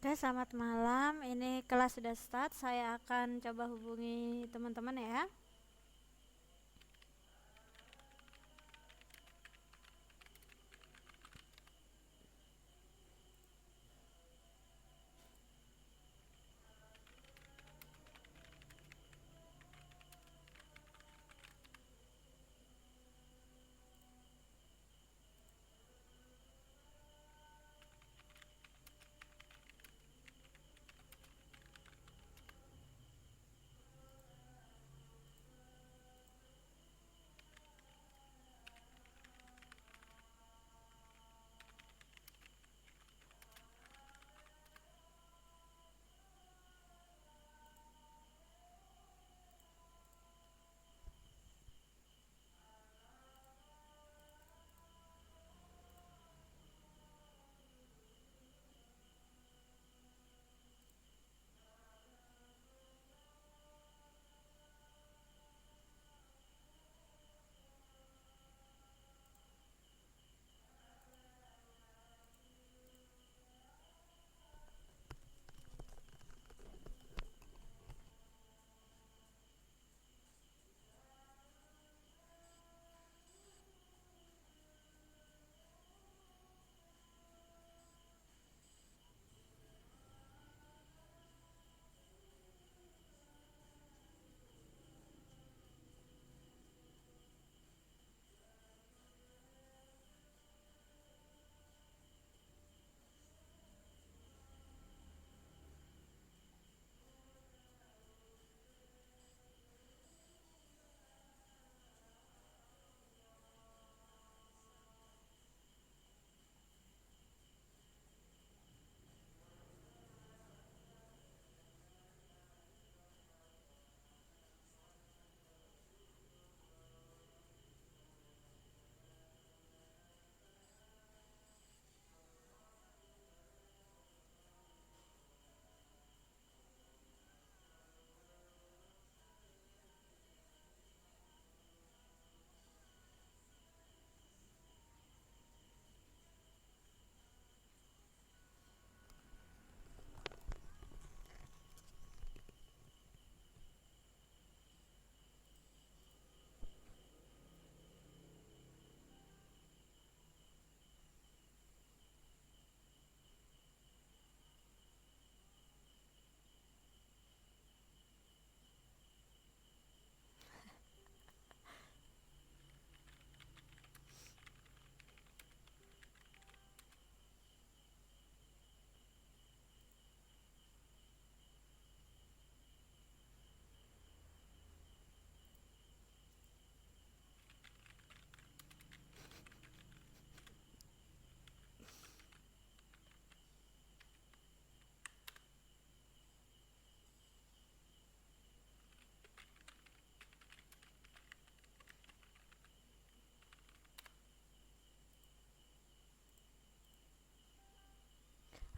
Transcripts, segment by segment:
Oke, selamat malam. Ini kelas sudah start. Saya akan coba hubungi teman-teman ya.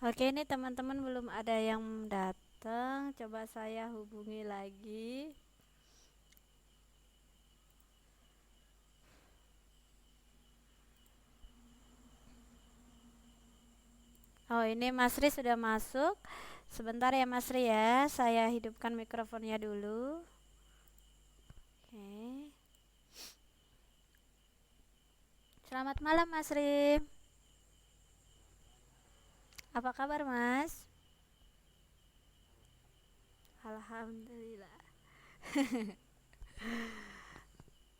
Oke, ini teman-teman belum ada yang datang. Coba saya hubungi lagi. Oh, ini Mas Ri sudah masuk. Sebentar ya Mas Ri ya. Saya hidupkan mikrofonnya dulu. Oke. Selamat malam Mas Ri. Apa kabar Mas? Alhamdulillah.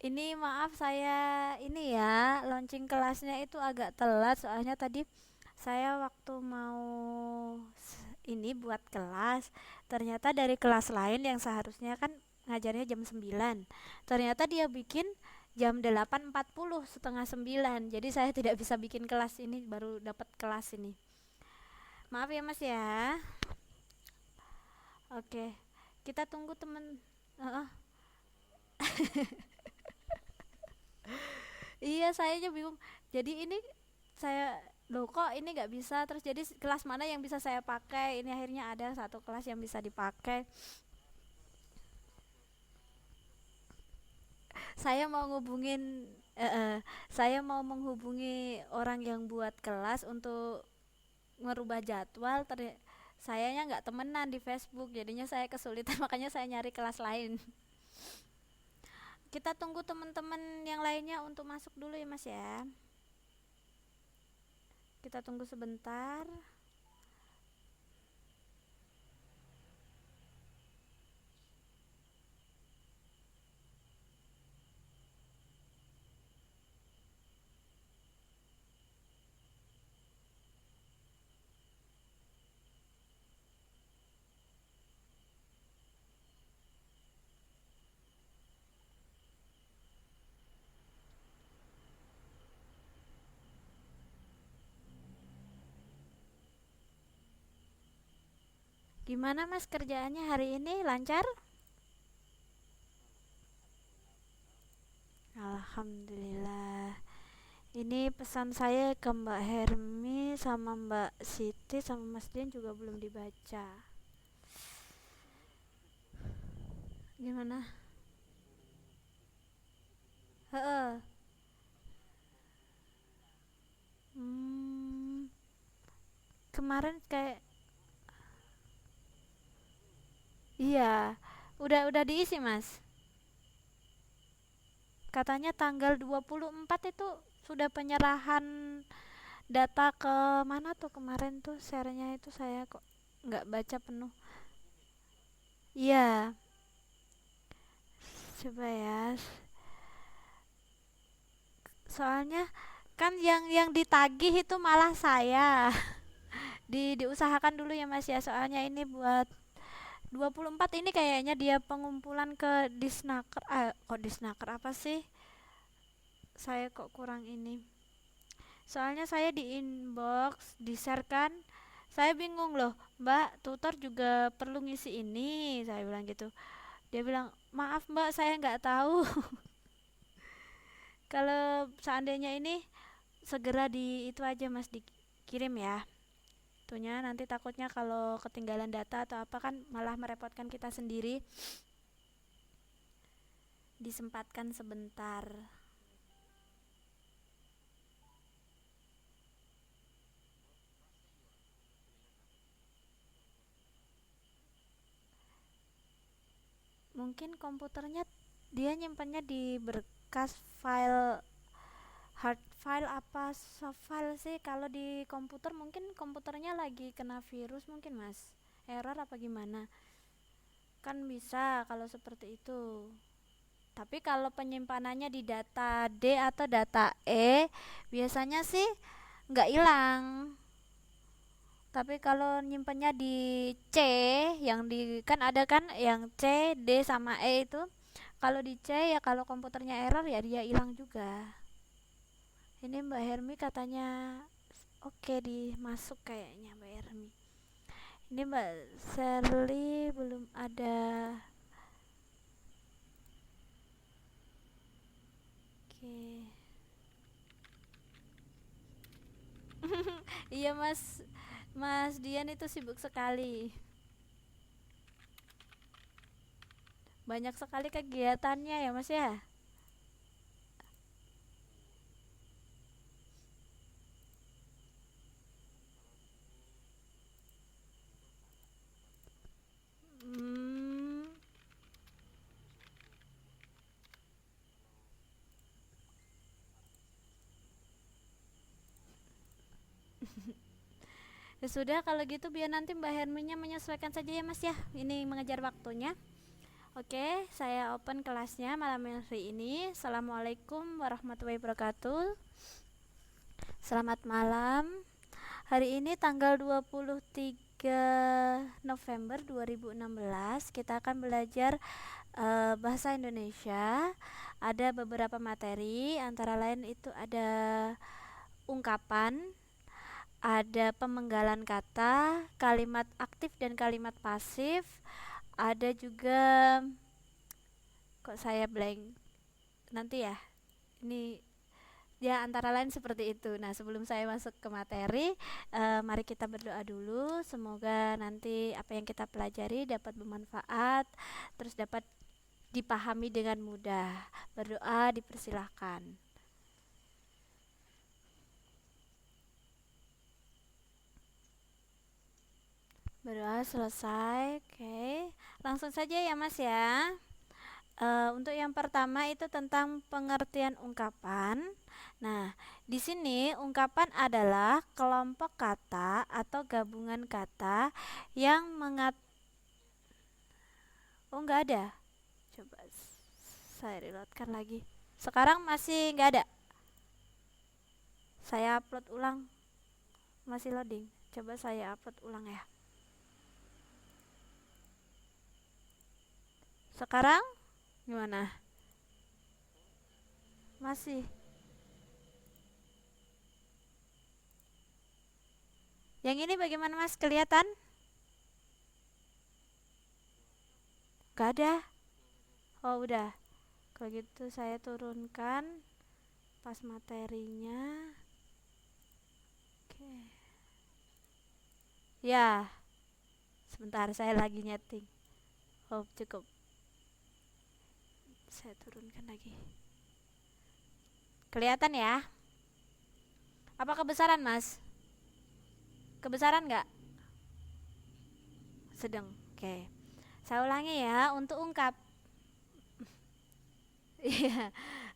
Ini maaf saya ini ya, launching kelasnya itu agak telat soalnya tadi saya waktu mau ini buat kelas, ternyata dari kelas lain yang seharusnya kan ngajarnya jam 9. Ternyata dia bikin jam 8.40, setengah 9. Jadi saya tidak bisa bikin kelas ini, baru dapat kelas ini. Maaf ya Mas ya. Oke. Kita tunggu temen. Heeh. Iya, saya aja bingung. Jadi ini saya loh kok ini nggak bisa, terus jadi kelas mana yang bisa saya pakai, ini akhirnya ada satu kelas yang bisa dipakai. Saya mau ngubungin eh, eh, saya mau menghubungi orang yang buat kelas untuk merubah jadwal. Sayanya nggak temenan di Facebook, jadinya saya kesulitan makanya saya nyari kelas lain. Kita tunggu teman-teman yang lainnya untuk masuk dulu ya Mas ya. Kita tunggu sebentar. Gimana Mas kerjaannya hari ini, lancar? Alhamdulillah. Ini pesan saya ke Mbak Hermi sama Mbak Siti sama Mas Dian juga belum dibaca. Gimana? Heeh. Hmm, kemarin kayak iya, udah diisi Mas. Katanya tanggal 24 itu sudah penyerahan data ke mana tuh kemarin tuh share-nya itu saya kok nggak baca penuh. Iya, coba ya. Soalnya kan yang ditagih itu malah saya. Diusahakan dulu ya Mas ya. Soalnya ini buat 24 ini kayaknya dia pengumpulan ke Disnaker. Kok Disnaker apa sih? Saya kok kurang ini. Soalnya saya di inbox, di-share kan. Saya bingung loh, Mbak, tutor juga perlu ngisi ini. Saya bilang gitu. Dia bilang, maaf Mbak, saya nggak tahu. Kalau seandainya ini segera di itu aja Mas dikirim ya. Itunya nanti takutnya kalau ketinggalan data atau apa kan malah merepotkan kita sendiri. Disempatkan sebentar. Mungkin komputernya dia nyimpannya di berkas file, hard file apa soft file sih. Kalau di komputer mungkin komputernya lagi kena virus mungkin Mas, error apa gimana, kan bisa kalau seperti itu. Tapi kalau penyimpanannya di data D atau data E biasanya sih nggak hilang. Tapi kalau nyimpennya di C, yang di kan ada kan yang C, D sama E itu. Kalau di C ya kalau komputernya error ya dia hilang juga. Ini Mbak Hermi katanya oke dimasuk kayaknya Mbak Hermi. Ini Mbak Sherly belum ada. Oke. Iya Mas, Mas Dian itu sibuk sekali. Banyak sekali kegiatannya ya Mas ya. Hmm, ya sudah kalau gitu biar nanti Mbak Herminya menyesuaikan saja ya Mas ya. Ini mengejar waktunya. Oke, saya open kelasnya malam hari ini. Assalamualaikum warahmatullahi wabarakatuh. Selamat malam. Hari ini tanggal 23 November 2016 kita akan belajar bahasa Indonesia. Ada beberapa materi, antara lain itu ada ungkapan, ada pemenggalan kata, kalimat aktif dan kalimat pasif, ada juga kok saya blank nanti ya. Ini ya antara lain seperti itu. Nah, sebelum saya masuk ke materi, mari kita berdoa dulu. Semoga nanti apa yang kita pelajari dapat bermanfaat, terus dapat dipahami dengan mudah. Berdoa dipersilahkan. Berdoa selesai. Oke. Langsung saja ya Mas ya. Untuk yang pertama itu tentang pengertian ungkapan. Nah, di sini ungkapan adalah kelompok kata atau gabungan kata yang oh nggak ada. Coba saya reloadkan lagi. Sekarang masih nggak ada. Saya upload ulang. Masih loading. Coba saya upload ulang ya. Sekarang gimana? Masih. Yang ini bagaimana Mas? Kelihatan? Gak ada. Oh udah. Kalau gitu saya turunkan pas materinya. Oke. Ya, sebentar saya lagi nyeting. Oh cukup. Saya turunkan lagi. Kelihatan ya? Apa kebesaran Mas? Kebesaran nggak? Sedang. Oke. Saya ulangi ya untuk ungkap. Iya.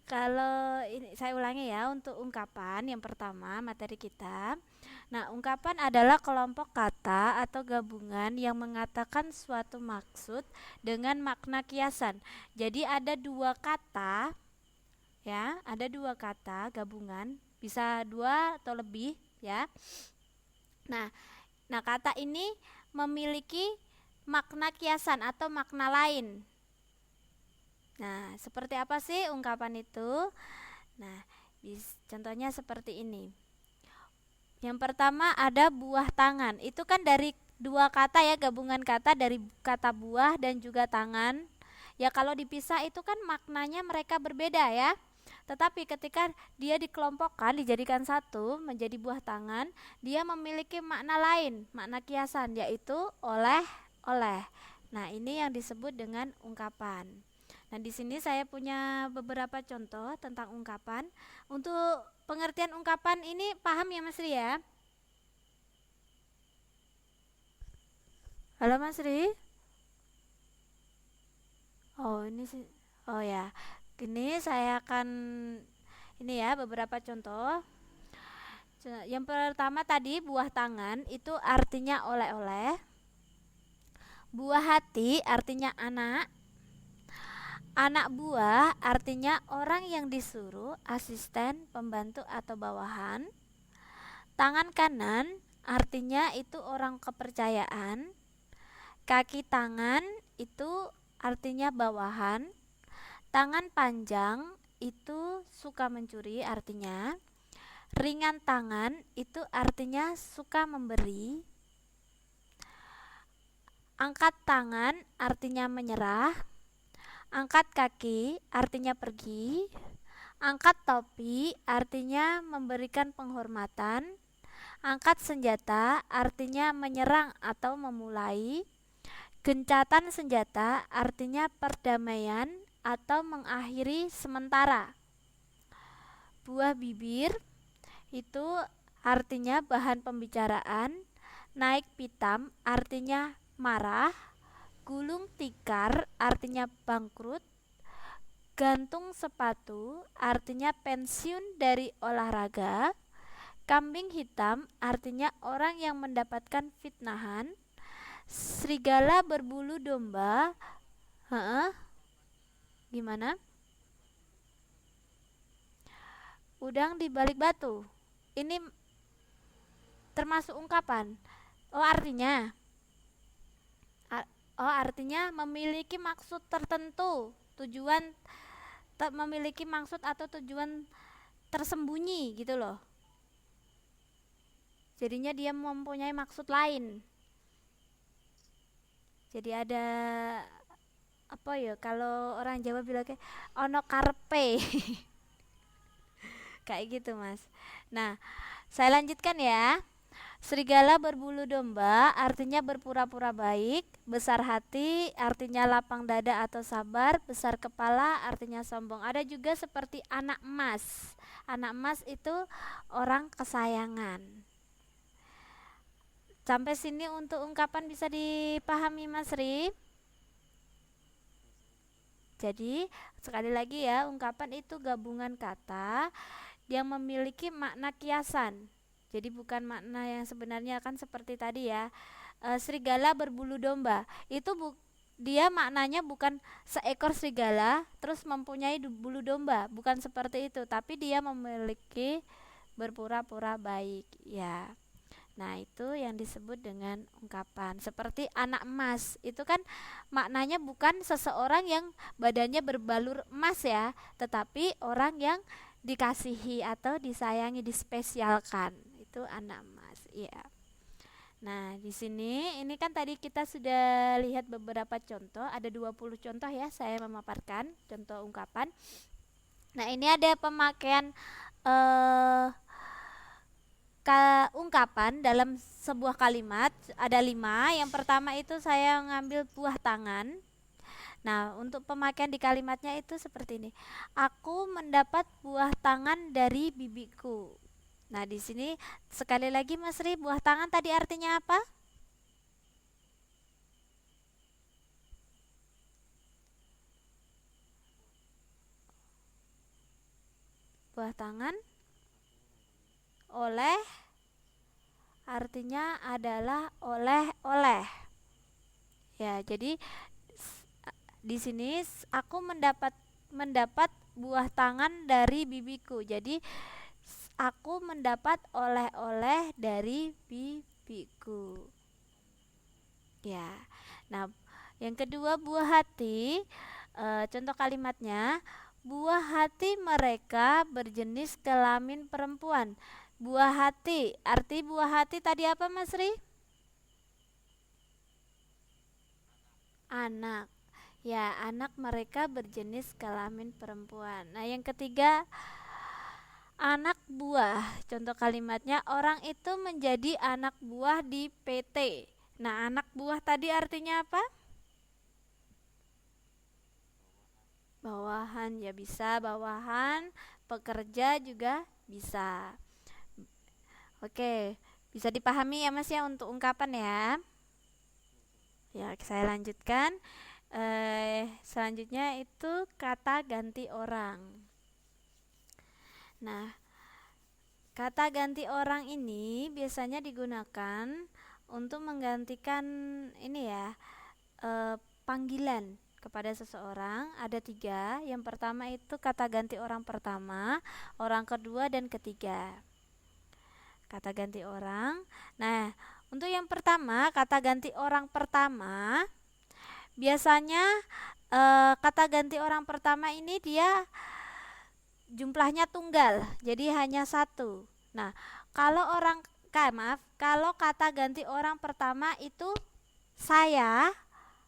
Kalau ini saya ulangi ya untuk ungkapan yang pertama materi kita. Nah, ungkapan adalah kelompok kata atau gabungan yang mengatakan suatu maksud dengan makna kiasan. Jadi ada dua kata ya, ada dua kata gabungan, bisa dua atau lebih ya. Nah, kata ini memiliki makna kiasan atau makna lain. Nah, seperti apa sih ungkapan itu? Nah, contohnya seperti ini. Yang pertama ada buah tangan. Itu kan dari dua kata ya, gabungan kata dari kata buah dan juga tangan. Ya kalau dipisah itu kan maknanya mereka berbeda ya. Tetapi ketika dia dikelompokkan, dijadikan satu menjadi buah tangan, dia memiliki makna lain, makna kiasan, yaitu oleh. Nah, ini yang disebut dengan ungkapan. Nah, di sini saya punya beberapa contoh tentang ungkapan. Untuk pengertian ungkapan ini paham ya Mas Ri ya? Halo Mas Ri? Oh, ini sih. Oh ya. Ini saya akan ini ya beberapa contoh. Yang pertama tadi buah tangan itu artinya oleh-oleh. Buah hati artinya anak. Anak buah artinya orang yang disuruh, asisten, pembantu atau bawahan. Tangan kanan artinya itu orang kepercayaan. Kaki tangan itu artinya bawahan. Tangan panjang itu suka mencuri artinya. Ringan tangan itu artinya suka memberi. Angkat tangan artinya menyerah. Angkat kaki artinya pergi. Angkat topi artinya memberikan penghormatan. Angkat senjata artinya menyerang atau memulai. Gencatan senjata artinya perdamaian atau mengakhiri sementara. Buah bibir itu artinya bahan pembicaraan. Naik pitam artinya marah. Gulung tikar artinya bangkrut. Gantung sepatu artinya pensiun dari olahraga. Kambing hitam artinya orang yang mendapatkan fitnahan. Serigala berbulu domba. Gimana? Udang di balik batu. Ini termasuk ungkapan. Oh artinya artinya memiliki maksud tertentu, tujuan memiliki maksud atau tujuan tersembunyi gitu loh. Jadinya dia mempunyai maksud lain. Jadi ada apa ya, kalau orang Jawa bilang kayak ono karpe. Kayak gitu Mas. Nah, saya lanjutkan ya. Serigala berbulu domba artinya berpura-pura baik. Besar hati artinya lapang dada atau sabar. Besar kepala artinya sombong. Ada juga seperti anak emas. Anak emas itu orang kesayangan. Sampai sini untuk ungkapan bisa dipahami Mas Ri? Jadi sekali lagi ya, ungkapan itu gabungan kata yang memiliki makna kiasan. Jadi bukan makna yang sebenarnya, kan seperti tadi ya. Serigala berbulu domba. Itu dia maknanya bukan seekor serigala terus mempunyai bulu domba, bukan seperti itu, tapi dia memiliki berpura-pura baik ya. Nah, itu yang disebut dengan ungkapan. Seperti anak emas, itu kan maknanya bukan seseorang yang badannya berbalur emas ya, tetapi orang yang dikasihi atau disayangi, dispesialkan. Itu anak emas. Iya. Nah, di sini ini kan tadi kita sudah lihat beberapa contoh, ada 20 contoh ya saya memaparkan contoh ungkapan. Nah, ini ada pemakaian eh ungkapan dalam sebuah kalimat, ada 5. Yang pertama itu saya ngambil buah tangan. Nah, untuk pemakaian di kalimatnya itu seperti ini. Aku mendapat buah tangan dari bibiku. Nah, di sini sekali lagi Mas Ri, buah tangan tadi artinya apa? Buah tangan oleh artinya adalah oleh-oleh. Ya, jadi di sini aku mendapat buah tangan dari bibiku. Jadi aku mendapat oleh-oleh dari bibiku. Ya. Nah, yang kedua buah hati. Contoh kalimatnya, buah hati mereka berjenis kelamin perempuan. Buah hati, arti buah hati tadi apa Mas Ri? Anak. Ya, anak mereka berjenis kelamin perempuan. Nah, yang ketiga, anak buah. Contoh kalimatnya, orang itu menjadi anak buah di PT. Nah, anak buah tadi artinya apa? Bawahan, ya bisa bawahan, pekerja juga bisa. Oke, bisa dipahami ya Mas ya untuk ungkapan ya. Ya, saya lanjutkan. Selanjutnya itu kata ganti orang. Nah, kata ganti orang ini biasanya digunakan untuk menggantikan ini ya, panggilan kepada seseorang. Ada 3. Yang pertama itu kata ganti orang pertama, orang kedua, dan ketiga. Kata ganti orang. Nah, untuk yang pertama, kata ganti orang pertama, biasanya kata ganti orang pertama ini dia jumlahnya tunggal, jadi hanya 1. Nah, kalau kata ganti orang pertama itu saya,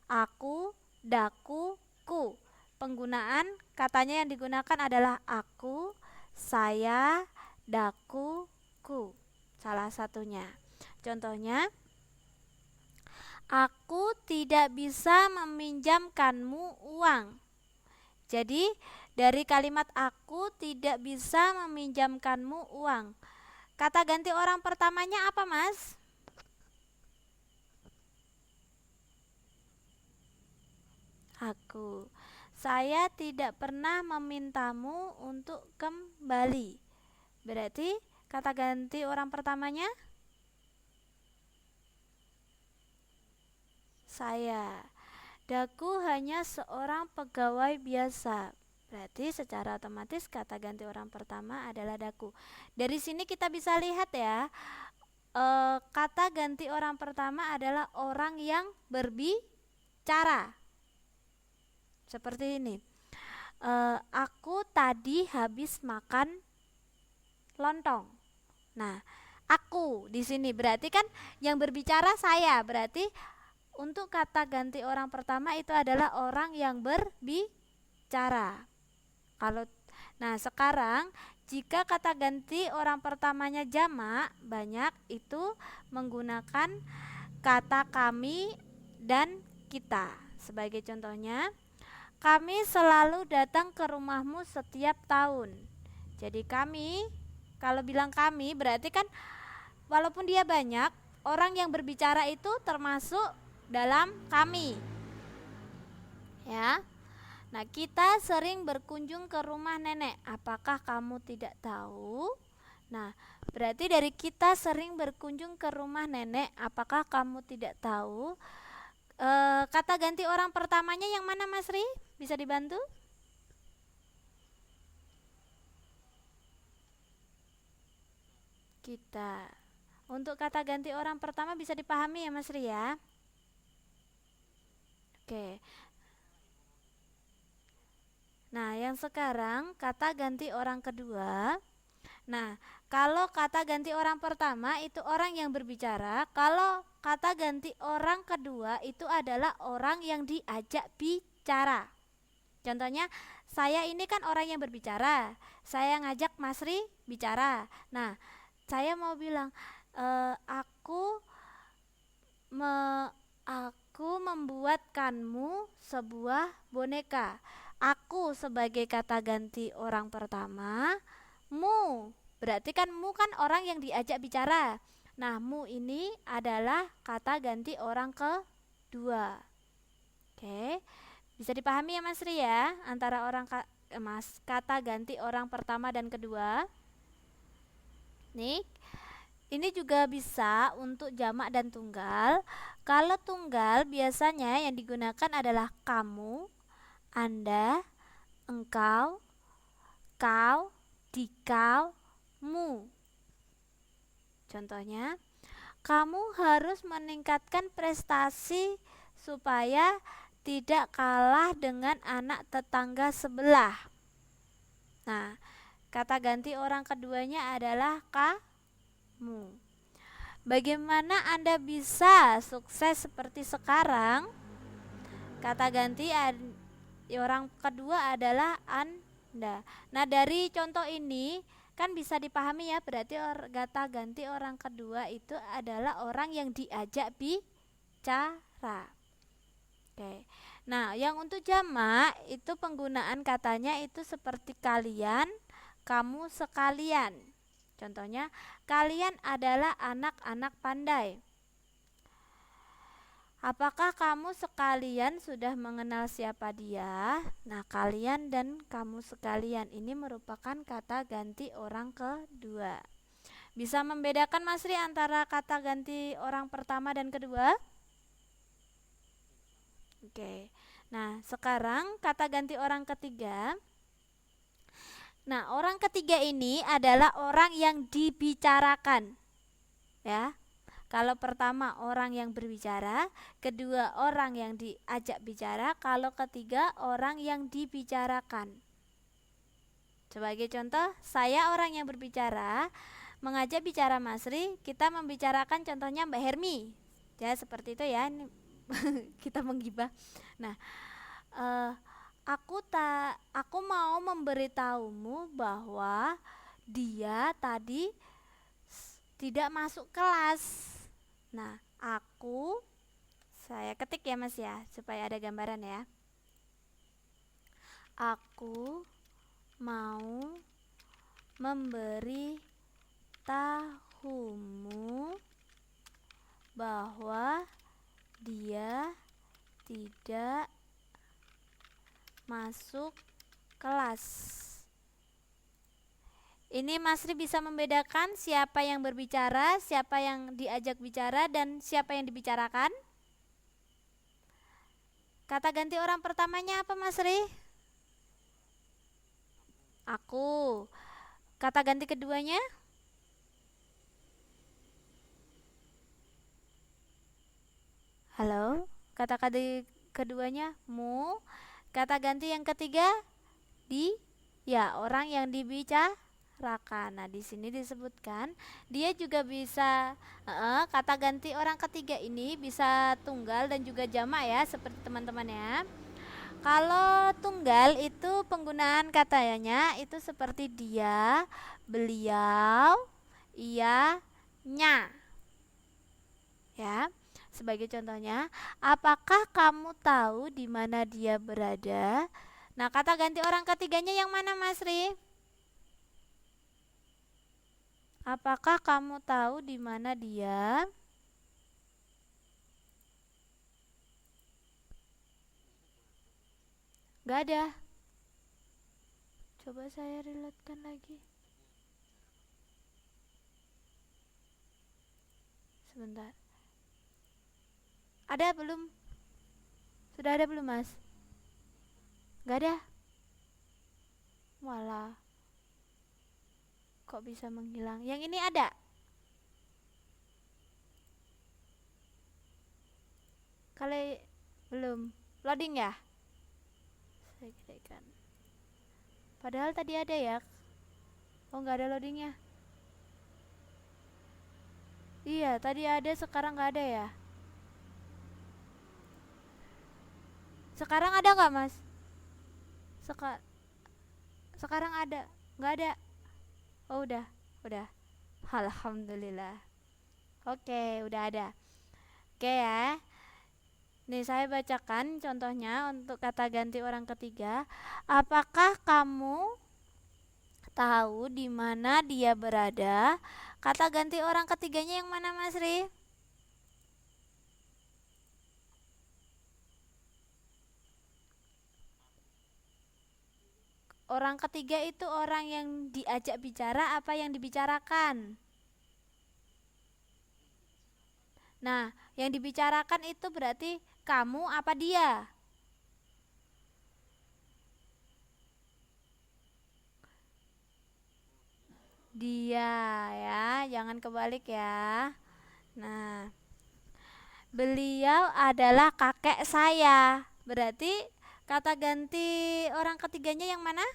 aku, daku, ku. Penggunaan katanya yang digunakan adalah aku, saya, daku, ku. Salah satunya. Contohnya, aku tidak bisa meminjamkanmu uang. Jadi, dari kalimat aku tidak bisa meminjamkanmu uang. Kata ganti orang pertamanya apa, Mas? Aku. Saya tidak pernah memintamu untuk kembali. Berarti kata ganti orang pertamanya saya. Daku hanya seorang pegawai biasa. Berarti secara otomatis kata ganti orang pertama adalah daku. Dari sini kita bisa lihat ya, kata ganti orang pertama adalah orang yang berbicara. Seperti ini. Aku tadi habis makan lontong. Nah, aku di sini berarti kan yang berbicara saya. Berarti untuk kata ganti orang pertama itu adalah orang yang berbicara. Nah, sekarang jika kata ganti orang pertamanya jamak, banyak, itu menggunakan kata kami dan kita. Sebagai contohnya, kami selalu datang ke rumahmu setiap tahun. Jadi kami, kalau bilang kami berarti kan walaupun dia banyak, orang yang berbicara itu termasuk dalam kami. Ya. Nah, kita sering berkunjung ke rumah nenek. Apakah kamu tidak tahu? Nah, berarti dari kita sering berkunjung ke rumah nenek. Apakah kamu tidak tahu? Kata ganti orang pertamanya yang mana, Mas Ri? Bisa dibantu? Kita. Untuk kata ganti orang pertama bisa dipahami ya, Mas Ri ya? Oke. Nah, yang sekarang kata ganti orang kedua. Nah, kalau kata ganti orang pertama itu orang yang berbicara, kalau kata ganti orang kedua itu adalah orang yang diajak bicara. Contohnya, saya ini kan orang yang berbicara, saya ngajak Mas Ri bicara. Nah, saya mau bilang, aku me, aku membuatkanmu sebuah boneka. Aku sebagai kata ganti orang pertama, mu berarti kan mu kan orang yang diajak bicara. Nah, mu ini adalah kata ganti orang kedua. Oke, bisa dipahami ya Mas Ri ya, antara kata ganti orang pertama dan kedua. Nih, ini juga bisa untuk jamak dan tunggal. Kalau tunggal biasanya yang digunakan adalah kamu, Anda, engkau, kau, dikau, mu. Contohnya, kamu harus meningkatkan prestasi supaya tidak kalah dengan anak tetangga sebelah. Nah, kata ganti orang keduanya adalah kamu. Bagaimana Anda bisa sukses seperti sekarang? Kata ganti orang kedua adalah Anda. Nah, dari contoh ini kan bisa dipahami ya, berarti kata ganti orang kedua itu adalah orang yang diajak bicara. Oke. Nah, yang untuk jamak itu penggunaan katanya itu seperti kalian, kamu sekalian. Contohnya, kalian adalah anak-anak pandai. Apakah kamu sekalian sudah mengenal siapa dia? Nah, kalian dan kamu sekalian ini merupakan kata ganti orang kedua. Bisa membedakan Mas Ri antara kata ganti orang pertama dan kedua? Oke. Nah, sekarang kata ganti orang ketiga. Nah, orang ketiga ini adalah orang yang dibicarakan. Ya. Kalau pertama orang yang berbicara, kedua orang yang diajak bicara, kalau ketiga orang yang dibicarakan. Sebagai contoh, saya orang yang berbicara, mengajak bicara Mas Ri, kita membicarakan contohnya Mbak Hermi. Ya, seperti itu ya. Ini kita menggibah. Nah, aku mau memberitahumu bahwa dia tadi tidak masuk kelas. Nah, saya ketik ya Mas ya, supaya ada gambaran ya. Aku mau memberitahumu bahwa dia tidak masuk kelas. Ini Mas Ri bisa membedakan siapa yang berbicara, siapa yang diajak bicara, dan siapa yang dibicarakan? Kata ganti orang pertamanya apa Mas Ri? Aku. Kata ganti keduanya? Halo? Kata ganti keduanya mu. Kata ganti yang ketiga ya, orang yang dibicarakan. Nah, di sini disebutkan dia juga bisa kata ganti orang ketiga ini bisa tunggal dan juga jamak ya, seperti teman-teman ya. Kalau tunggal itu penggunaan katanya itu seperti dia, beliau, ia, nya. Ya. Sebagai contohnya, apakah kamu tahu di mana dia berada? Nah, kata ganti orang ketiganya yang mana Mas Ri? Apakah kamu tahu di mana dia Gak ada. Coba saya reloadkan lagi. Sebentar. Ada belum? Sudah ada belum, Mas? Gak ada. Walah, kok bisa menghilang? Yang ini ada. Kalau belum loading ya? Saya kirakan. Padahal tadi ada ya. Oh, nggak ada loadingnya. Iya, tadi ada, sekarang nggak ada ya. Sekarang ada nggak, Mas? Sekarang ada? Nggak ada. Oh, udah. Alhamdulillah. Oke, udah ada. Oke ya. Nih saya bacakan contohnya untuk kata ganti orang ketiga. Apakah kamu tahu di mana dia berada? Kata ganti orang ketiganya yang mana, Mas Ri? Orang ketiga itu orang yang diajak bicara apa yang dibicarakan? Nah, yang dibicarakan itu berarti kamu apa dia? Dia ya, jangan kebalik ya. Nah, beliau adalah kakek saya. Berarti kata ganti orang ketiganya yang mana?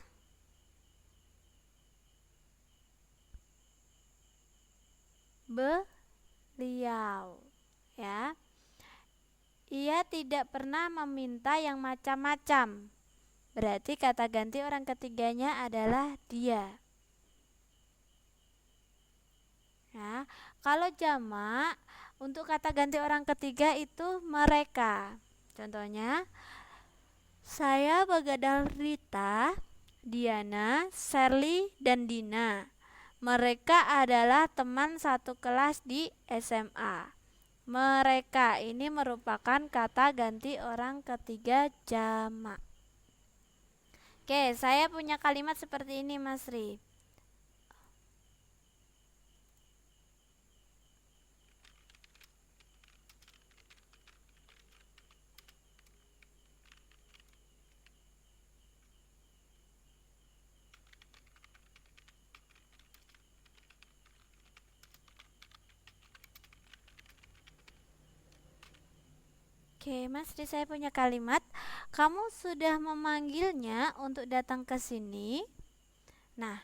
Beliau. Ya. Ia tidak pernah meminta yang macam-macam. Berarti kata ganti orang ketiganya adalah dia. Ya, kalau jamak untuk kata ganti orang ketiga itu mereka. Contohnya, saya begadang Rita, Diana, Sherly, dan Dina. Mereka adalah teman satu kelas di SMA. Mereka ini merupakan kata ganti orang ketiga jamak. Oke, saya punya kalimat seperti ini, Mas Ri. Oke, Mas Ri, saya punya kalimat. Kamu sudah memanggilnya untuk datang ke sini. Nah,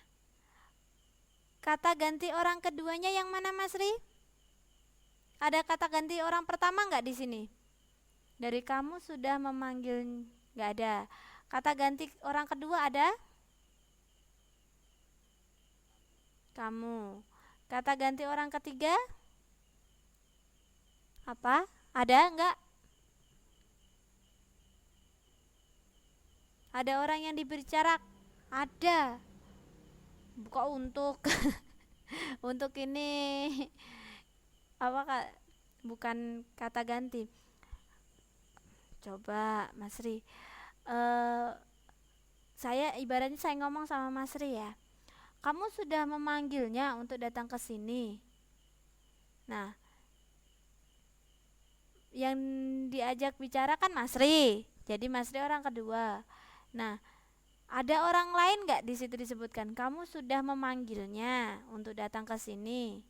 kata ganti orang keduanya yang mana, Mas Ri? Ada kata ganti orang pertama nggak di sini? Dari kamu sudah memanggil, nggak ada. Kata ganti orang kedua ada? Kamu. Kata ganti orang ketiga? Apa? Ada nggak? Ada orang yang dibicara? Ada. Kok untuk untuk ini apa Kak? Bukan kata ganti. Coba Mas Ri. Saya ibaratnya saya ngomong sama Mas Ri ya. Kamu sudah memanggilnya untuk datang ke sini. Nah, yang diajak bicara kan Mas Ri. Jadi Mas Ri orang kedua. Nah, ada orang lain nggak di situ disebutkan? Kamu sudah memanggilnya untuk datang ke sini.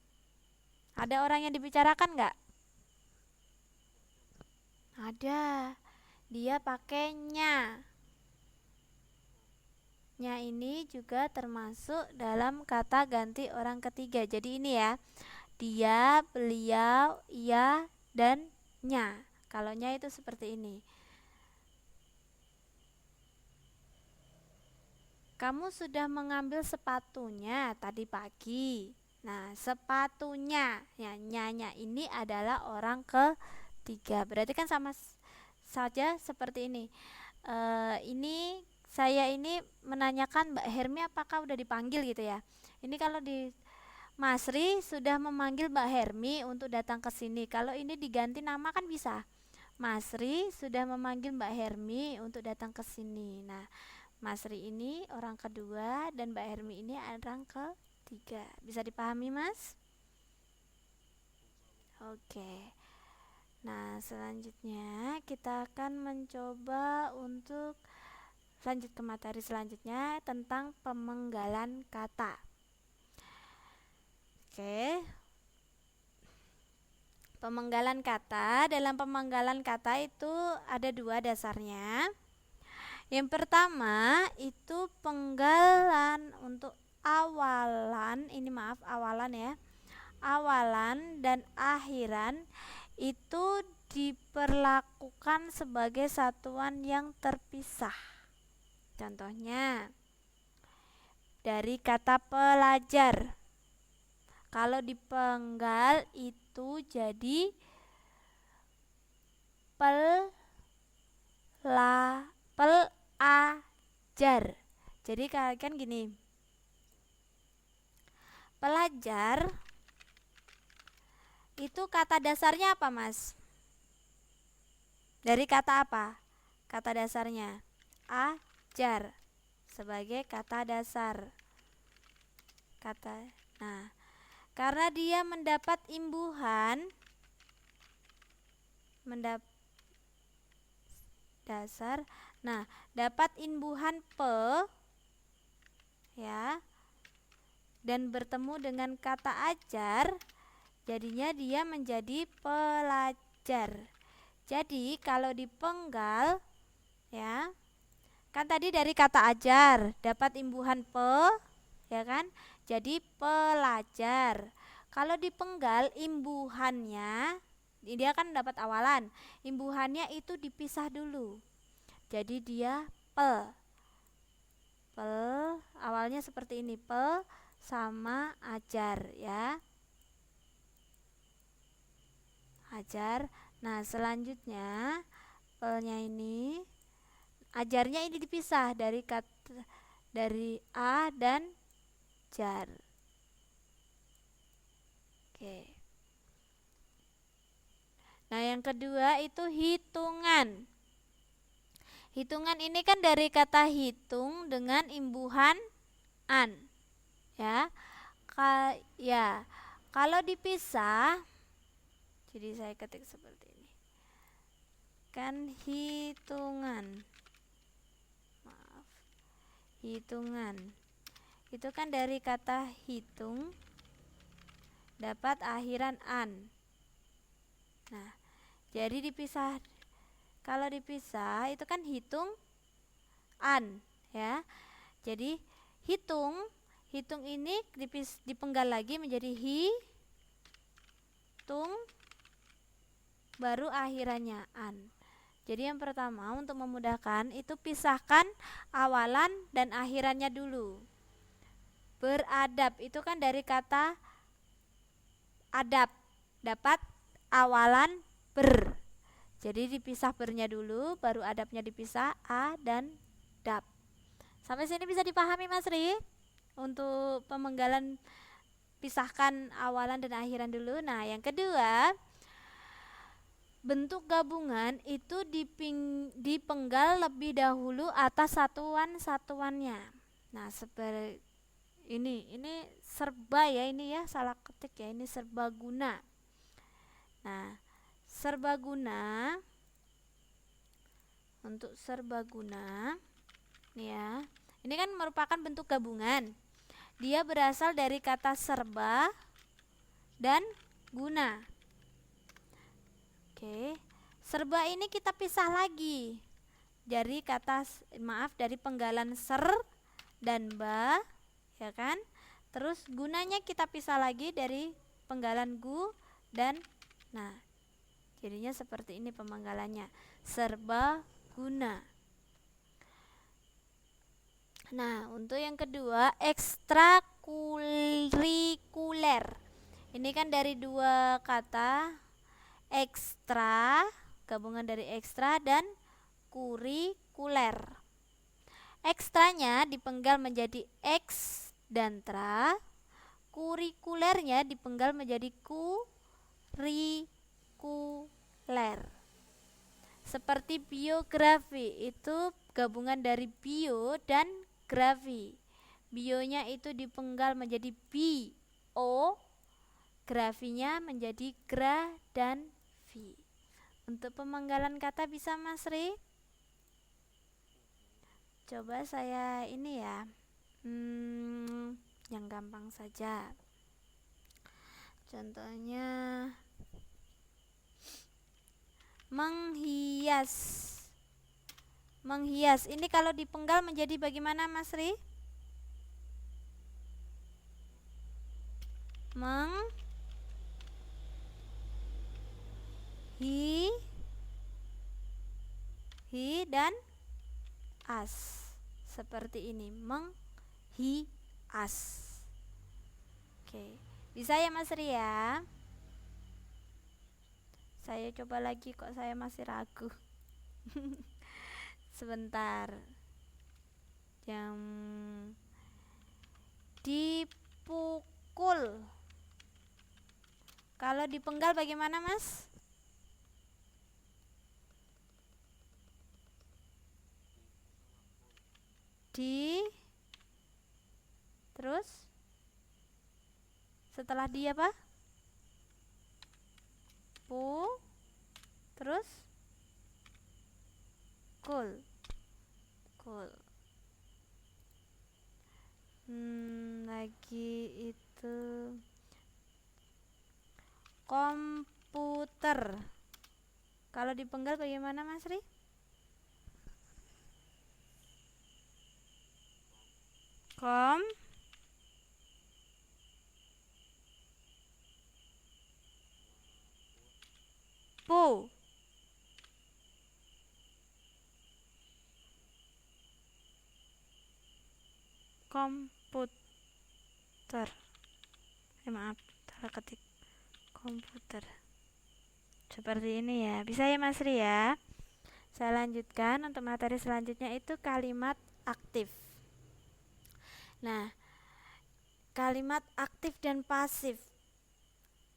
Ada orang yang dibicarakan nggak? Ada. Dia pakainya. Nya ini juga termasuk dalam kata ganti orang ketiga. Jadi ini ya. Dia, beliau, ia, dan nya. Kalau nya itu seperti ini. Kamu sudah mengambil sepatunya tadi pagi. Nah, sepatunya, ya, nyanya ini adalah orang ketiga. Berarti kan sama saja seperti ini. Ini saya ini menanyakan Mbak Hermi apakah udah dipanggil gitu ya. Ini kalau di Mas Ri sudah memanggil Mbak Hermi untuk datang ke sini. Kalau ini diganti nama kan bisa. Masri sudah memanggil Mbak Hermi untuk datang ke sini. Nah, Masri ini orang kedua dan Mbak Hermi ini orang ketiga. Bisa dipahami, Mas? Oke. Nah, selanjutnya kita akan mencoba untuk lanjut ke materi selanjutnya tentang pemenggalan kata. Oke. Pemenggalan kata, dalam pemenggalan kata itu ada dua dasarnya. Yang pertama itu penggalan untuk awalan, ini maaf awalan ya. Awalan dan akhiran itu diperlakukan sebagai satuan yang terpisah. Contohnya dari kata pelajar. Kalau dipenggal itu jadi pelajar. Jadi kan gini. Pelajar itu kata dasarnya apa, Mas? Dari kata apa? Kata dasarnya ajar sebagai kata dasar. Nah, karena dia mendapat imbuhan dasar. Nah, dapat imbuhan ya. Dan bertemu dengan kata ajar, jadinya dia menjadi pelajar. Jadi kalau dipenggal ya, kan tadi dari kata ajar dapat imbuhan ya kan? Jadi pelajar. Kalau dipenggal imbuhannya, dia kan dapat awalan. Imbuhannya itu dipisah dulu. Jadi dia awalnya seperti ini, sama ajar ya. Ajar. Nah, selanjutnya pelnya ini ajarnya ini dipisah dari a dan jar. Oke. Nah, yang kedua itu hitungan. Hitungan ini kan dari kata hitung dengan imbuhan an. Ya. Kalau dipisah, jadi saya ketik seperti ini. Kan hitungan. Maaf. Hitungan. Itu kan dari kata hitung dapat akhiran an. Nah, jadi dipisah. Kalau dipisah itu kan hitung an ya. Jadi hitung ini dipenggal lagi menjadi hitung baru akhirannya an. Jadi yang pertama untuk memudahkan itu pisahkan awalan dan akhirannya dulu. Beradab itu kan dari kata adab, dapat awalan ber. Jadi dipisah bernya dulu, baru adabnya dipisah a dan dab. Sampai sini bisa dipahami, Mas Ri? Untuk pemenggalan pisahkan awalan dan akhiran dulu. Nah, yang kedua, bentuk gabungan itu dipenggal lebih dahulu atas satuan-satuannya. Nah, seperti ini serba ya, ini ya salah ketik ya, ini serbaguna. Nah, serbaguna, untuk serbaguna nih ya, ini kan merupakan bentuk gabungan. Dia berasal dari kata serba dan guna. Oke, serba ini kita pisah lagi dari dari penggalan ser dan ba ya kan. Terus gunanya kita pisah lagi dari penggalan gu dan nah. Jadinya seperti ini pemenggalannya, serba guna. Nah, untuk yang kedua, ekstrakurikuler. Ini kan dari dua kata, ekstra, gabungan dari ekstra dan kurikuler. Ekstranya dipenggal menjadi eks dan tra, kurikulernya dipenggal menjadi kurikuler. Seperti biografi, itu gabungan dari bio dan grafi. Bionya itu dipenggal menjadi bio, grafinya menjadi gra dan vi. Untuk pemenggalan kata bisa Mas Ri? Coba saya ini ya, yang gampang saja. Contohnya menghias. Menghias ini kalau dipenggal menjadi bagaimana Mas Ri? Hi dan as. Seperti ini, menghias. Oke, bisa ya Mas Ri ya? Saya coba lagi, kok saya masih ragu. Sebentar. Yang dipukul, kalau dipenggal bagaimana Mas? Terus setelah dia apa? Terus kul. Lagi itu komputer, kalau dipenggal bagaimana Mas Ri? Komputer. Maaf, salah ketik. Komputer. Seperti ini ya. Bisa ya Mas Ri ya? Saya lanjutkan untuk materi selanjutnya, itu kalimat aktif. Nah, kalimat aktif dan pasif.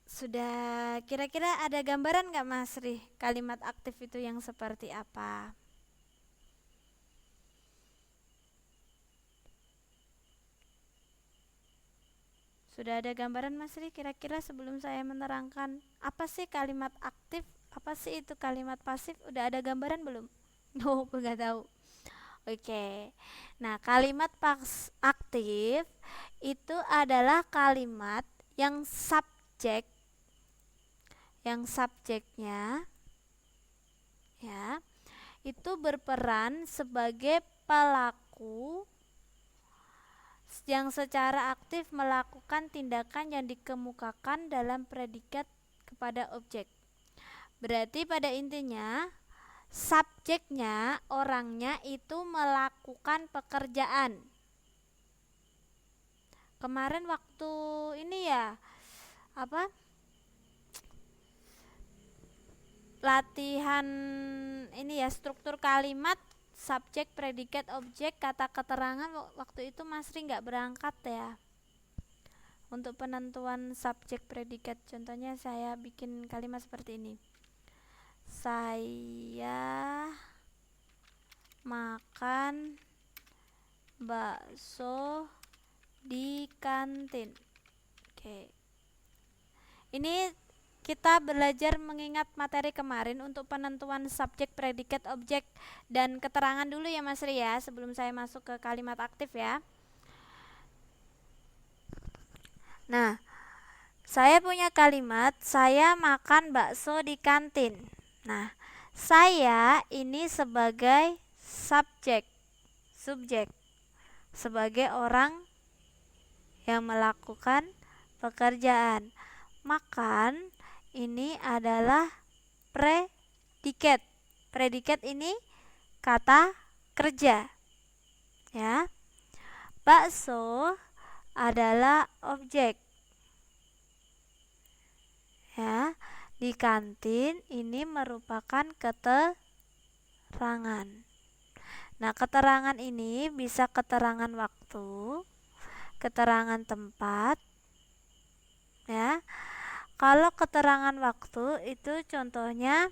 Sudah kira-kira ada gambaran nggak Mas Ri? Kalimat aktif itu yang seperti apa? Sudah ada gambaran Mas Ri kira-kira sebelum saya menerangkan apa sih kalimat aktif, apa sih itu kalimat pasif? Udah ada gambaran belum? Oh, nggak tahu. Oke. Nah, kalimat aktif itu adalah kalimat yang subjeknya ya itu berperan sebagai pelaku yang secara aktif melakukan tindakan yang dikemukakan dalam predikat kepada objek. Berarti pada intinya subjeknya, orangnya itu melakukan pekerjaan. Kemarin waktu ini ya, latihan ini ya, struktur kalimat, subjek, predikat, objek, kata keterangan, waktu itu Mas Ri nggak berangkat ya untuk penentuan subjek predikat. Contohnya saya bikin kalimat seperti ini: saya makan bakso di kantin. Oke. Ini kita belajar mengingat materi kemarin untuk penentuan subjek, predikat, objek, dan keterangan dulu ya Mas Ri ya, sebelum saya masuk ke kalimat aktif ya. Nah, saya punya kalimat saya makan bakso di kantin. Nah, saya ini sebagai subjek, sebagai orang yang melakukan pekerjaan. Makan ini adalah predikat. Predikat ini kata kerja. Ya. Bakso adalah objek. Ya. Di kantin ini merupakan keterangan. Nah, keterangan ini bisa keterangan waktu, keterangan tempat. Ya. Kalau keterangan waktu itu contohnya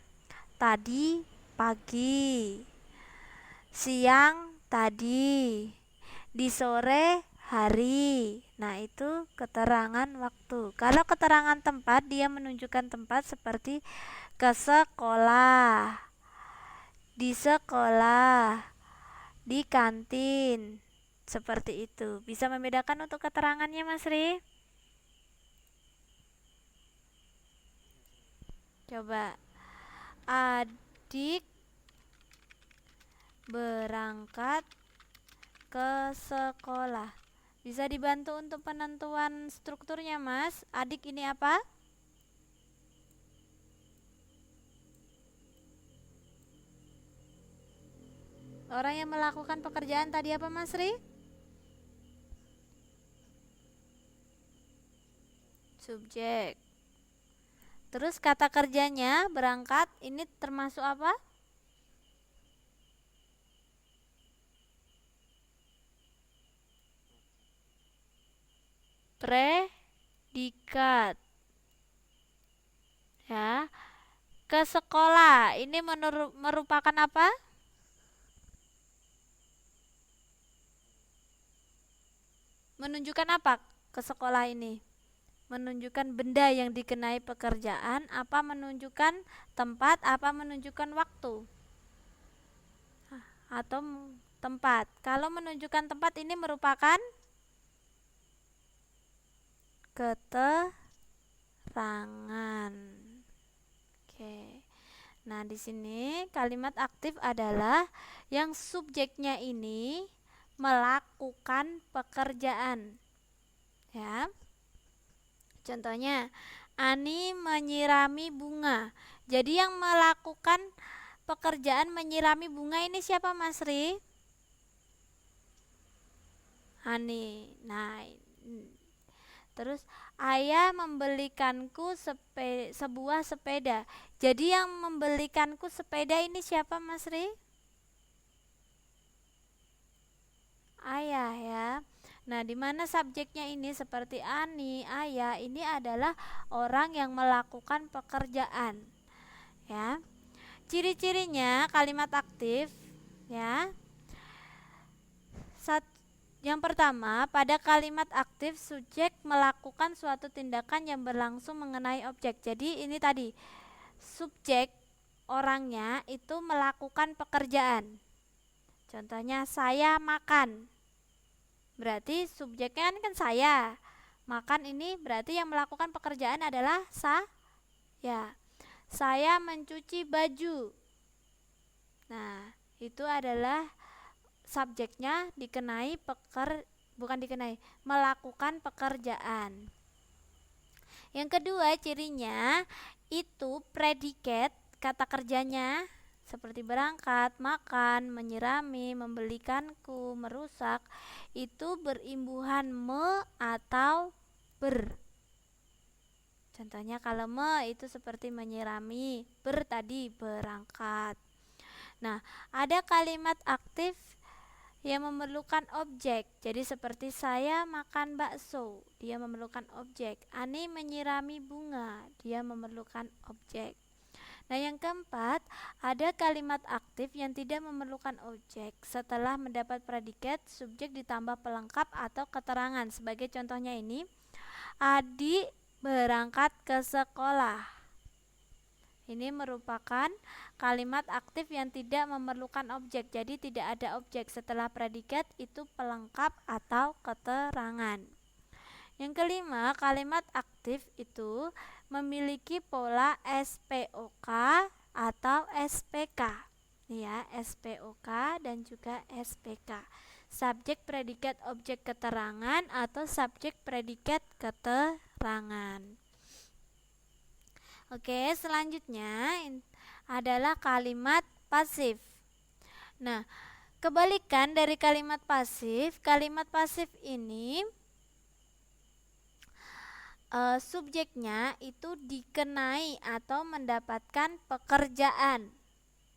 tadi pagi, siang tadi, di sore hari. Nah, itu keterangan waktu. Kalau keterangan tempat, dia menunjukkan tempat seperti ke sekolah, di sekolah, di kantin. Seperti itu. Bisa membedakan untuk keterangannya, Mas Ri? Coba. Adik berangkat ke sekolah. Bisa dibantu untuk penentuan strukturnya, Mas? Adik ini apa? Orang yang melakukan pekerjaan tadi apa, Mas Ri? Subjek. Terus kata kerjanya berangkat ini termasuk apa? Predikat. Ya. Ke sekolah. Ini merupakan apa? Menunjukkan apa ke sekolah ini? Menunjukkan benda yang dikenai pekerjaan, apa menunjukkan tempat, apa menunjukkan waktu atau tempat. Kalau menunjukkan tempat ini merupakan keterangan. Oke. Nah, di sini kalimat aktif adalah yang subjeknya ini melakukan pekerjaan. Ya. Contohnya, Ani menyirami bunga. Jadi yang melakukan pekerjaan menyirami bunga ini siapa, Mas Ri? Ani. Nah, terus ayah membelikanku sebuah sepeda. Jadi yang membelikanku sepeda ini siapa, Mas Ri? Ayah ya. Nah, di mana subjeknya ini seperti Ani, ayah, ini adalah orang yang melakukan pekerjaan. Ya. Ciri-cirinya kalimat aktif ya. Yang pertama, pada kalimat aktif subjek melakukan suatu tindakan yang berlangsung mengenai objek. Jadi ini tadi subjek orangnya itu melakukan pekerjaan. Contohnya saya makan. Berarti subjeknya kan saya. Makan ini berarti yang melakukan pekerjaan adalah saya. Saya mencuci baju. Nah, itu adalah subjeknya melakukan pekerjaan. Yang kedua cirinya itu predikat kata kerjanya seperti berangkat, makan, menyirami, membelikanku, merusak itu berimbuhan me atau ber. Contohnya kalau me itu seperti menyirami, ber tadi berangkat. Nah, ada kalimat aktif yang memerlukan objek. Jadi seperti saya makan bakso, dia memerlukan objek. Ani menyirami bunga, dia memerlukan objek. Nah, yang keempat, ada kalimat aktif yang tidak memerlukan objek. Setelah mendapat predikat, subjek ditambah pelengkap atau keterangan. Sebagai contohnya ini, Adik berangkat ke sekolah. Ini merupakan kalimat aktif yang tidak memerlukan objek. Jadi tidak ada objek setelah predikat, itu pelengkap atau keterangan. Yang kelima, kalimat aktif itu memiliki pola SPOK atau SPK. Ya, SPOK dan juga SPK. Subjek predikat objek keterangan atau subjek predikat keterangan. Oke, selanjutnya adalah kalimat pasif. Nah, kebalikan dari kalimat pasif ini subjeknya itu dikenai atau mendapatkan pekerjaan.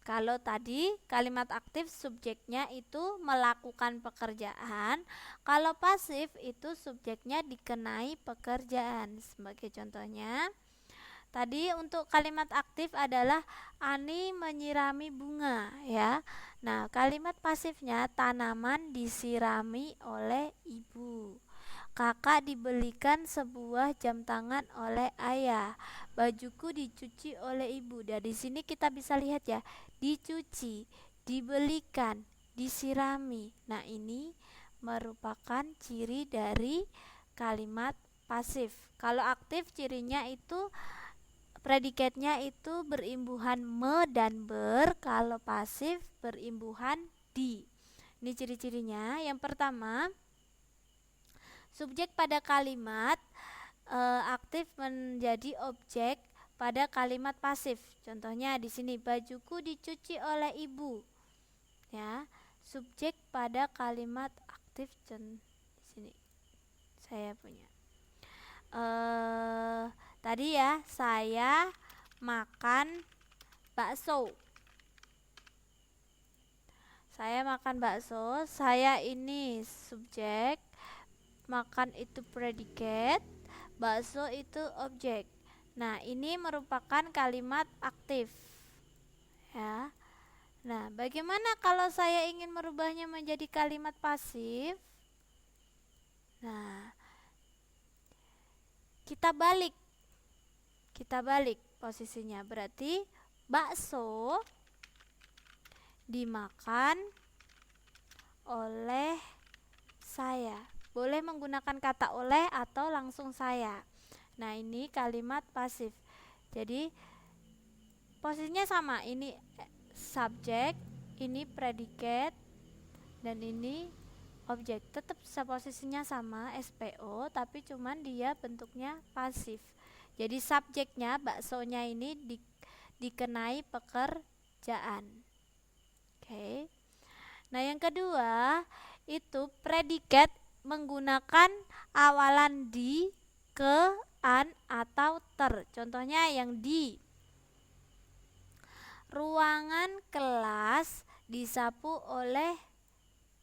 Kalau tadi kalimat aktif subjeknya itu melakukan pekerjaan, kalau pasif itu subjeknya dikenai pekerjaan. Sebagai contohnya, Tadi untuk kalimat aktif adalah Ani menyirami bunga ya. Nah, kalimat pasifnya tanaman disirami oleh ibu. Kakak dibelikan sebuah jam tangan oleh ayah. Bajuku dicuci oleh ibu. Dari sini kita bisa lihat ya, dicuci, dibelikan, disirami. Nah, ini merupakan ciri dari kalimat pasif. Kalau aktif cirinya itu predikatnya itu berimbuhan me dan ber. Kalau pasif berimbuhan di. Ini ciri-cirinya. Yang pertama, subjek pada kalimat aktif menjadi objek pada kalimat pasif. Contohnya di sini, bajuku dicuci oleh ibu. Ya, subjek pada kalimat aktif. Di sini saya punya. Tadi ya, saya makan bakso. Saya makan bakso. Saya ini subjek. Makan itu predikat, bakso itu objek. Nah, ini merupakan kalimat aktif. Ya. Nah, bagaimana kalau saya ingin merubahnya menjadi kalimat pasif? Nah, kita balik. Kita balik posisinya. Berarti bakso dimakan oleh saya. Boleh menggunakan kata oleh atau langsung saya. Nah, ini kalimat pasif. Jadi posisinya sama. Ini subjek, ini predikat, dan ini objek. Tetap posisinya sama, SPO, tapi cuman dia bentuknya pasif. Jadi subjeknya, baksonya ini dikenai pekerjaan. Oke. Nah, yang kedua itu predikat menggunakan awalan di, ke, an, atau ter. Contohnya yang di. Ruangan kelas disapu oleh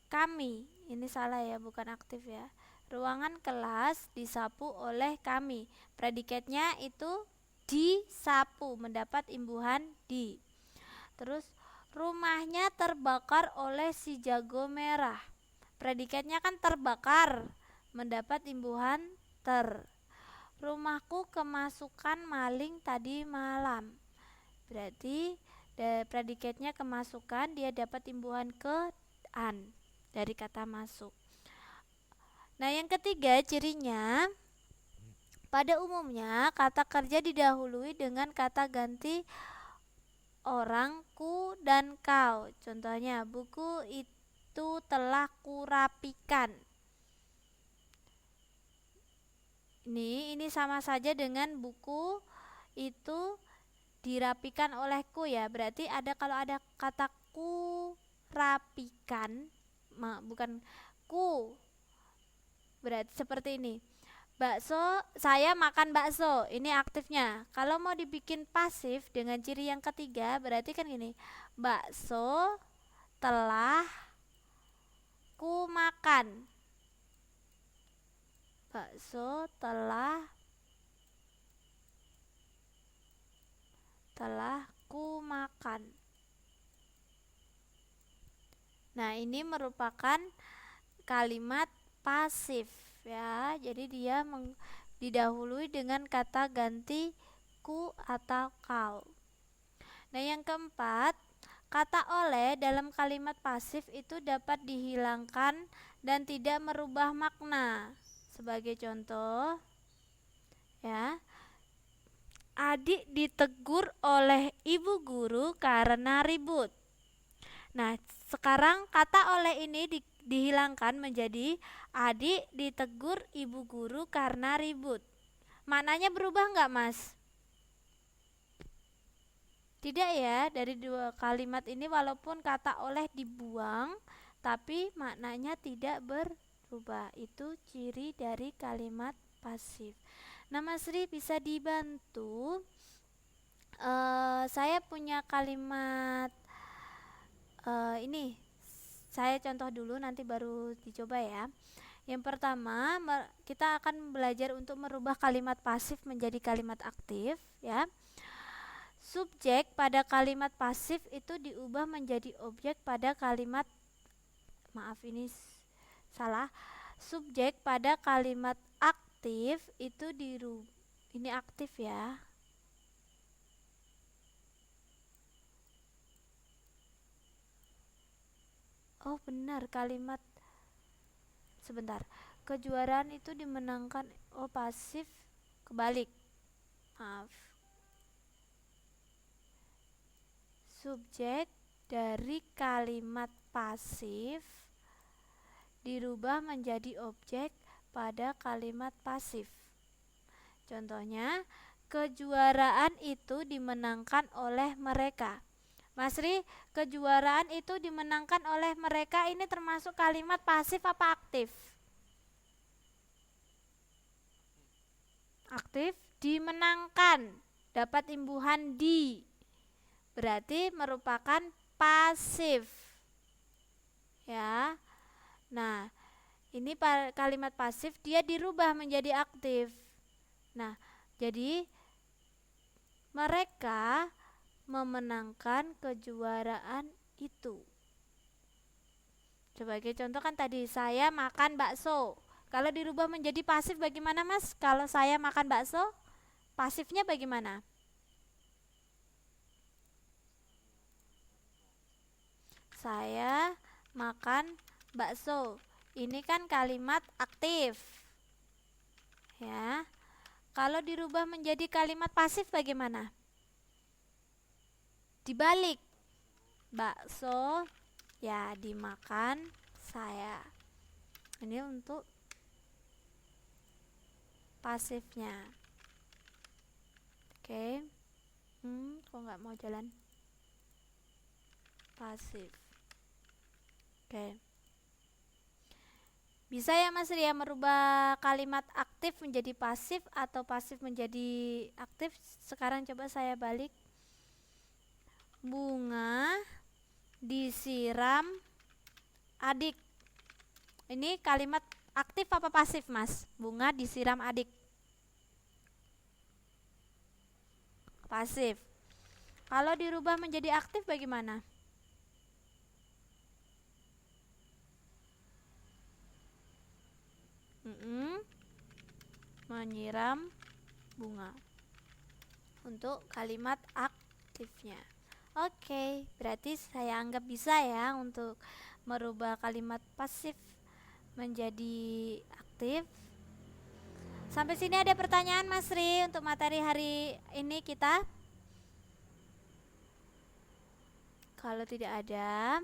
kami. Ini salah ya, bukan aktif ya. Ruangan kelas disapu oleh kami. Predikatnya itu disapu, mendapat imbuhan di. Terus rumahnya terbakar oleh si jago merah. Predikatnya kan terbakar, mendapat imbuhan ter. Rumahku kemasukan maling tadi malam. Berarti predikatnya kemasukan, dia dapat imbuhan ke an dari kata masuk. Nah, yang ketiga cirinya, pada umumnya kata kerja didahului dengan kata ganti orang, ku, dan kau. Contohnya, buku itu telah kurapikan. Ini sama saja dengan buku itu dirapikan olehku ya. Berarti kalau ada kata ku rapikan, bukan ku. Berarti seperti ini. Bakso, saya makan bakso. Ini aktifnya. Kalau mau dibikin pasif dengan ciri yang ketiga, berarti kan gini. Bakso telah ku makan. Bakso telah ku makan. Nah, ini merupakan kalimat pasif ya. Jadi dia didahului dengan kata ganti ku atau kau. Nah, yang keempat, kata oleh dalam kalimat pasif itu dapat dihilangkan dan tidak merubah makna. Sebagai contoh ya, adik ditegur oleh ibu guru karena ribut. Nah, sekarang kata oleh ini dihilangkan menjadi adik ditegur ibu guru karena ribut. Maknanya berubah nggak, Mas? Tidak ya, dari dua kalimat ini walaupun kata oleh dibuang, tapi maknanya tidak berubah. Itu ciri dari kalimat pasif. Nah, Mas Ri bisa dibantu. Saya punya kalimat ini. Saya contoh dulu, nanti baru dicoba ya. Yang pertama, kita akan belajar untuk merubah kalimat pasif menjadi kalimat aktif, ya. Subjek pada kalimat pasif itu diubah menjadi objek pada kalimat, maaf ini salah. Subjek pada kalimat aktif itu ini aktif ya. Oh benar, kalimat sebentar. Kejuaraan itu dimenangkan, oh pasif, kebalik. Maaf. Subjek dari kalimat pasif dirubah menjadi objek pada kalimat pasif. Contohnya, kejuaraan itu dimenangkan oleh mereka. Mas Ri, kejuaraan itu dimenangkan oleh mereka ini termasuk kalimat pasif apa aktif? Aktif, dimenangkan, dapat imbuhan di, berarti merupakan pasif. Ya. Nah, ini kalimat pasif dia dirubah menjadi aktif. Nah, jadi mereka memenangkan kejuaraan itu. Sebagai contoh kan tadi saya makan bakso. Kalau dirubah menjadi pasif bagaimana Mas? Kalau saya makan bakso, pasifnya bagaimana? Saya makan bakso. Ini kan kalimat aktif. Ya. Kalau dirubah menjadi kalimat pasif bagaimana? Dibalik, bakso ya dimakan saya. Ini untuk pasifnya. Oke. Kok nggak mau jalan? Pasif. Oke. Bisa ya Mas Ria merubah kalimat aktif menjadi pasif atau pasif menjadi aktif. Sekarang coba saya balik. Bunga disiram adik. Ini kalimat aktif apa pasif Mas? Bunga disiram adik. Pasif. Kalau dirubah menjadi aktif bagaimana? Menyiram bunga. Untuk kalimat aktifnya. Oke, berarti saya anggap bisa ya untuk merubah kalimat pasif menjadi aktif. Sampai sini ada pertanyaan Mas Ri untuk materi hari ini kita? Kalau tidak ada,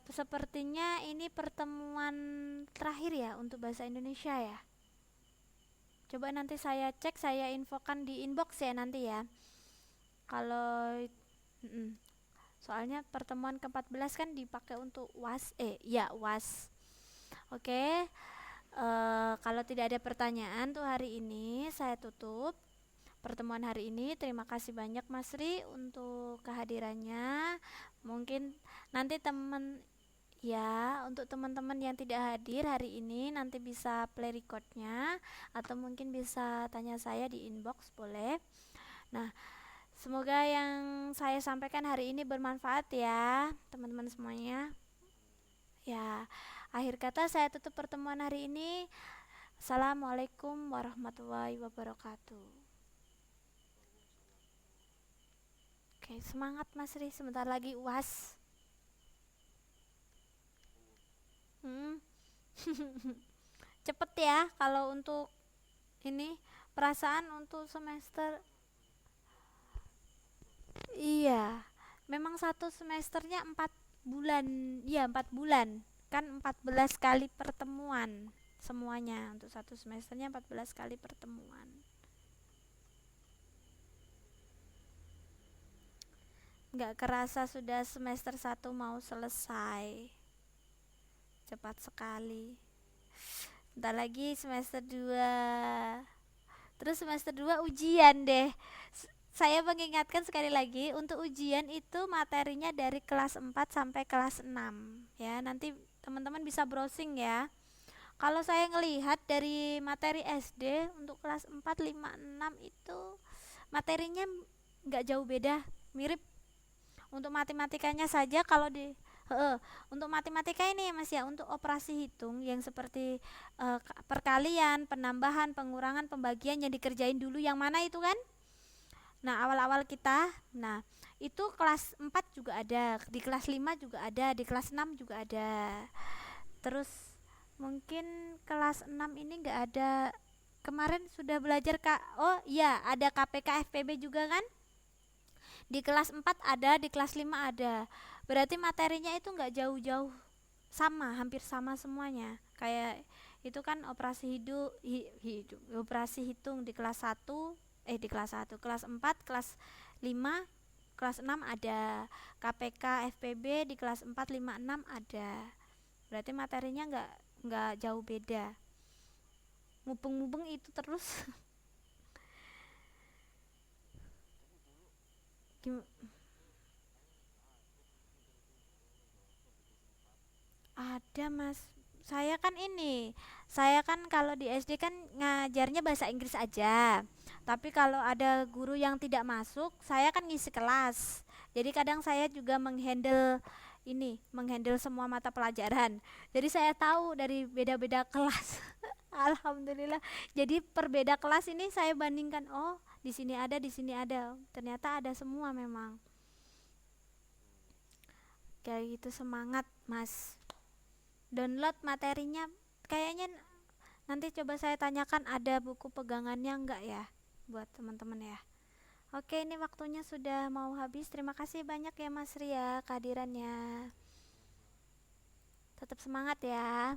sepertinya ini pertemuan terakhir ya untuk bahasa Indonesia ya. Coba nanti saya cek, saya infokan di inbox ya nanti ya. Kalau soalnya pertemuan ke-14 kan dipakai untuk UAS. UAS. Oke. Kalau tidak ada pertanyaan tuh hari ini saya tutup pertemuan hari ini. Terima kasih banyak Mas Ri untuk kehadirannya. Mungkin nanti untuk teman-teman yang tidak hadir hari ini nanti bisa play recordnya atau mungkin bisa tanya saya di inbox boleh. Nah, semoga yang saya sampaikan hari ini bermanfaat ya teman-teman semuanya. Ya, akhir kata saya tutup pertemuan hari ini. Assalamualaikum warahmatullahi wabarakatuh. Oke, semangat Mas Ri, sebentar lagi UAS. Cepet ya kalau untuk ini perasaan untuk semester. Iya, memang satu semesternya 4 bulan. Iya, 4 bulan. Kan 14 kali pertemuan semuanya. Untuk satu semesternya 14 kali pertemuan. Nggak kerasa sudah semester 1 mau selesai. Cepat sekali. Bentar lagi semester 2. Terus semester 2 ujian deh. Saya mengingatkan sekali lagi untuk ujian itu materinya dari kelas 4 sampai kelas 6 ya. Nanti teman-teman bisa browsing ya. Kalau saya ngelihat dari materi SD untuk kelas 4, 5, 6 itu materinya nggak jauh beda, mirip. Untuk matematikanya saja kalau di untuk matematika ini ya Mas ya, untuk operasi hitung yang seperti perkalian, penambahan, pengurangan, pembagian yang dikerjain dulu yang mana itu kan? Nah, awal-awal kita, nah itu kelas 4 juga ada, di kelas 5 juga ada, di kelas 6 juga ada. Terus mungkin kelas 6 ini nggak ada. Kemarin sudah belajar Kak. Oh iya, ada KPK FPB juga kan? Di kelas 4 ada, di kelas 5 ada. Berarti materinya itu nggak jauh-jauh, sama, hampir sama semuanya. Kayak itu kan operasi operasi hitung di kelas satu, di kelas satu, kelas 4, kelas 5, kelas 6 ada. KPK FPB di kelas 4, 5, 6 ada. Berarti materinya nggak jauh beda. Mubeng-mubeng itu terus. Ada Mas. Saya kan kalau di SD kan ngajarnya bahasa Inggris aja. Tapi kalau ada guru yang tidak masuk, saya kan ngisi kelas. Jadi kadang saya juga menghandle semua mata pelajaran. Jadi saya tahu dari beda-beda kelas. Alhamdulillah. Jadi perbeda kelas ini saya bandingkan, oh di sini ada, di sini ada. Ternyata ada semua memang. Kayak gitu semangat, Mas. Download materinya kayaknya nanti coba saya tanyakan ada buku pegangannya enggak ya buat teman-teman ya. Oke, ini waktunya sudah mau habis. Terima kasih banyak ya Mas Ria kehadirannya. Tetap semangat ya.